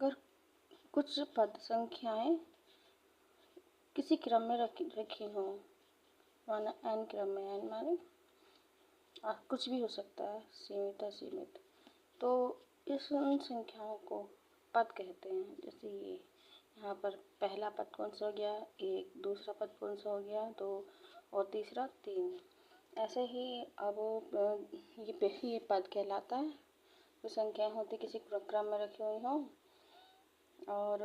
अगर कुछ पद संख्याएं किसी क्रम में रखी हों, माना n क्रम में, n माने कुछ भी हो सकता है, सीमित असीमित, तो उन संख्याओं को पद कहते हैं। जैसे ये यहाँ पर पहला पद कौन सा हो गया, 1, दूसरा पद कौन सा हो गया, 2 और तीसरा 3। ऐसे ही अब ये पद कहलाता है। जो संख्याएं होती किसी क्रम में रखी हुई हों, और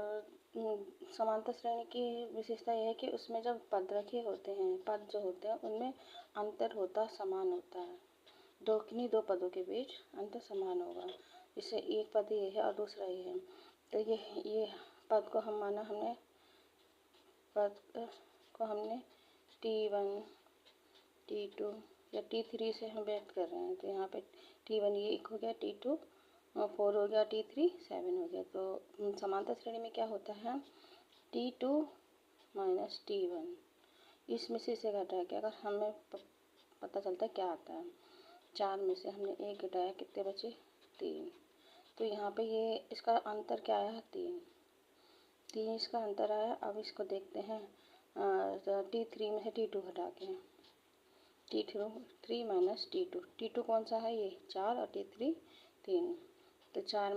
समांतर श्रेणी की विशेषता यह है कि उसमें जब पद रखे होते हैं, पद जो होते हैं उनमें अंतर होता समान होता है। किन्हीं दो पदों के बीच अंतर समान होगा। जैसे एक पद ये है और दूसरा ये है, तो ये पद को हमने T1, T2 या T3 से हम व्यक्त कर रहे हैं। तो यहाँ पे T1 ये 1 हो गया, T2 4 हो गया, T3 7 हो गया। तो समांतर श्रेणी में क्या होता है, T2 माइनस T1, इसमें से इसे घटा के अगर हमें पता चलता है क्या आता है, 4 में से हमने 1 घटाया, कितने बचे, 3। तो यहाँ पे ये इसका अंतर क्या आया, 3 इसका अंतर आया। अब इसको देखते हैं T3 में से T2 घटा के, T3 माइनस T2 कौन सा है, ये 4 और T3 3। तो 7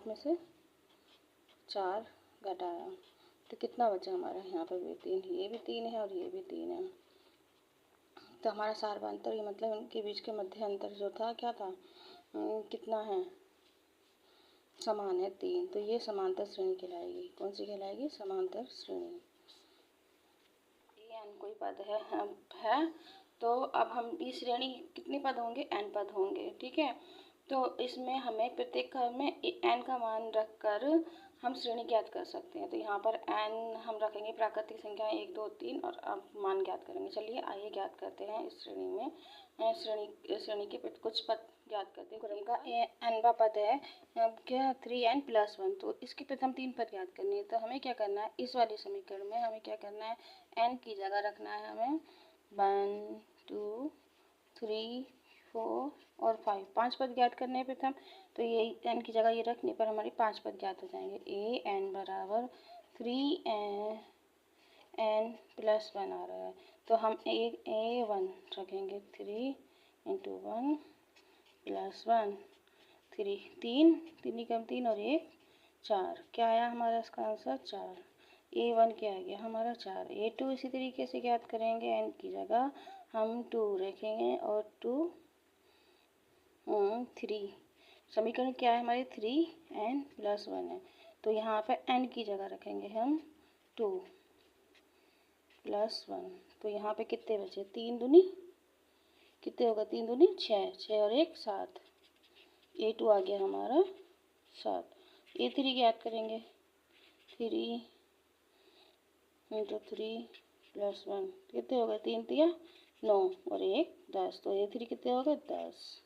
में से 4 घटाया तो कितना बचा हमारा, यहाँ पर भी 3, ये भी 3 है और ये भी 3 है। तो हमारा सार्वंतर, ये मतलब उनके बीच के मध्य अंतर जो था क्या था, कितना है, समान है, 3। तो ये समांतर श्रेणी कहलाएगी। कौन सी कहलाएगी, समांतर श्रेणी। ये n कोई पद है तो अब हम इस श्रेणी कितने पद होंगे, n पद होंगे, ठीक है। तो इसमें हमें प्रत्येक क्रम में n का मान रखकर हम श्रेणी ज्ञात कर सकते हैं। तो यहाँ पर n हम रखेंगे प्राकृतिक संख्या 1, 2, 3 और अब मान ज्ञात करेंगे। चलिए आइए ज्ञात करते हैं इस श्रेणी में, श्रेणी के कुछ पद ज्ञात करते हैं। क्रम का nवा पद है क्या, 3n + 1। तो इसके प्रथम 3 पद ज्ञात करने हैं। तो हमें क्या करना है, इस वाले समीकरण में हमें क्या करना है, n की जगह रखना है हमें 1, 2, 3, 4 और 5, 5 पद ज्ञात करने हैं प्रथम। तो ये n की जगह ये रखने पर हमारे 5 पद ज्ञात हो जाएंगे। an बराबर 3n + 1 आ रहा है। तो हम a1 रखेंगे, 3 × 1 + 1, 3 कम 3 और 1 4। क्या आया हमारा इसका आंसर, 4। a1 क्या आ गया हमारा, 4। a2 इसी तरीके से ज्ञात करेंगे, n की जगह हम 2 रखेंगे और 3। समीकरण क्या है हमारे, 3n + 1 है। तो यहाँ पर n की जगह रखेंगे हम 2 + 1। तो यहाँ पे कितने बचे, 3 दूनी कितने होगा, 3 दूनी 6, 6 और 1 7। a2 आ गया हमारा 7। a3 ज्ञात करेंगे, 3 × 3 + 1 कितने हो गए, 3 × 3 9 और 1 10। तो a3 कितने हो गए, 10।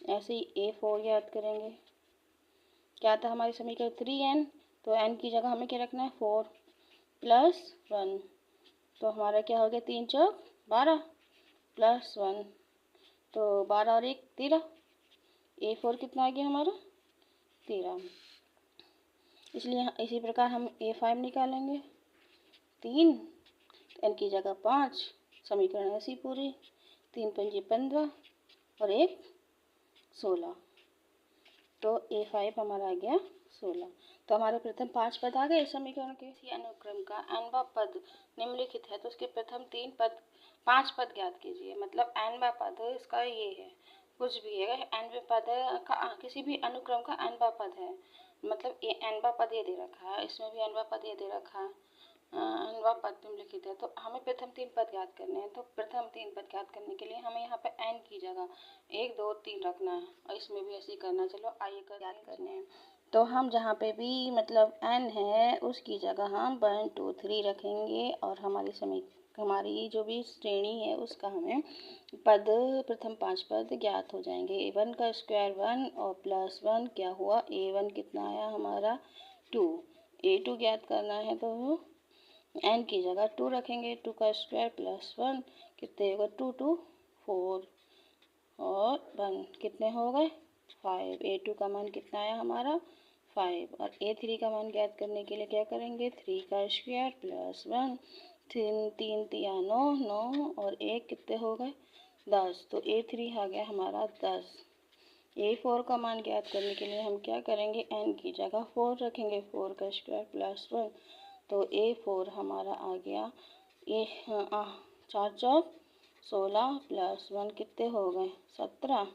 ऐसे ही a4 ज्ञात करेंगे। क्या था हमारे समीकरण, 3n, तो n की जगह हमें क्या रखना है, 4 + 1। तो हमारा क्या हो गया, 3 चौक 12 + 1, तो 12 और 1 13। a4 कितना आ गया हमारा, 13। इसलिए इसी प्रकार हम a5 निकालेंगे, 3, n की जगह 5, समीकरण ऐसी पूरी, 3 × 5 = 15 और 1 16। तो a5 हमारा आ गया 16। तो हमारे प्रथम 5 पद आ गए समीकरण के। इसी अनुक्रम का nवा पद निम्नलिखित है, तो उसके प्रथम 5 पद ज्ञात कीजिए। मतलब nवा पद इसका ये है, कुछ भी है, nवे पद का किसी भी अनुक्रम का nवा पद है, मतलब ये nवा पद ये दे रखा है, इसमें भी nवा पद ये दे रखा है, nवा पद निम्नलिखित है। तो हमें प्रथम 3 पद ज्ञात करने हैं। तो प्रथम 3 पद ज्ञात करने के लिए हमें यहाँ पे n की जगह 1, 2, 3 रखना है और इसमें भी ऐसे ही करना। चलो आइए ज्ञात करने हैं। तो हम जहाँ पे भी मतलब n है उसकी जगह हम 1, 2, 3 रखेंगे और हमारी जो भी श्रेणी है उसका हमें प्रथम 5 पद ज्ञात हो जाएंगे। a1 का स्क्वायर 1 और +1 क्या हुआ, a1 कितना आया हमारा 2। a2 ज्ञात करना है तो n की जगह 2 रखेंगे, 2 का स्क्वायर +1 कितने होगा, 2 2 4 और 1 कितने हो गए 5। A2 का मान कितना आया हमारा 5। और A3 का मान ज्ञात करने के लिए क्या करेंगे 3 का स्क्वायर प्लस 1। 3 तिया 9, 9 और 1 कितने हो गए 10। तो A3 आ गया हमारा 10। A4 का मान ज्ञात करने के लिए हम क्या करेंगे n की जगह 4 रखेंगे। 4 का स्क्वायर प्लस 1। तो A4 हमारा आ गया 4 चौक 16 प्लस 1 कितने हो गए 17।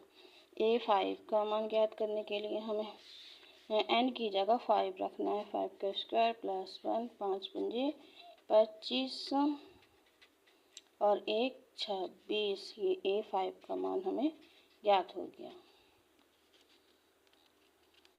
A5 का मान ज्ञात करने के लिए हमें n की जगह 5 रखना है। 5 का स्क्वायर प्लस 1। 5 पंजे 25 और 1 26। ये A5 का मान हमें ज्ञात हो गया।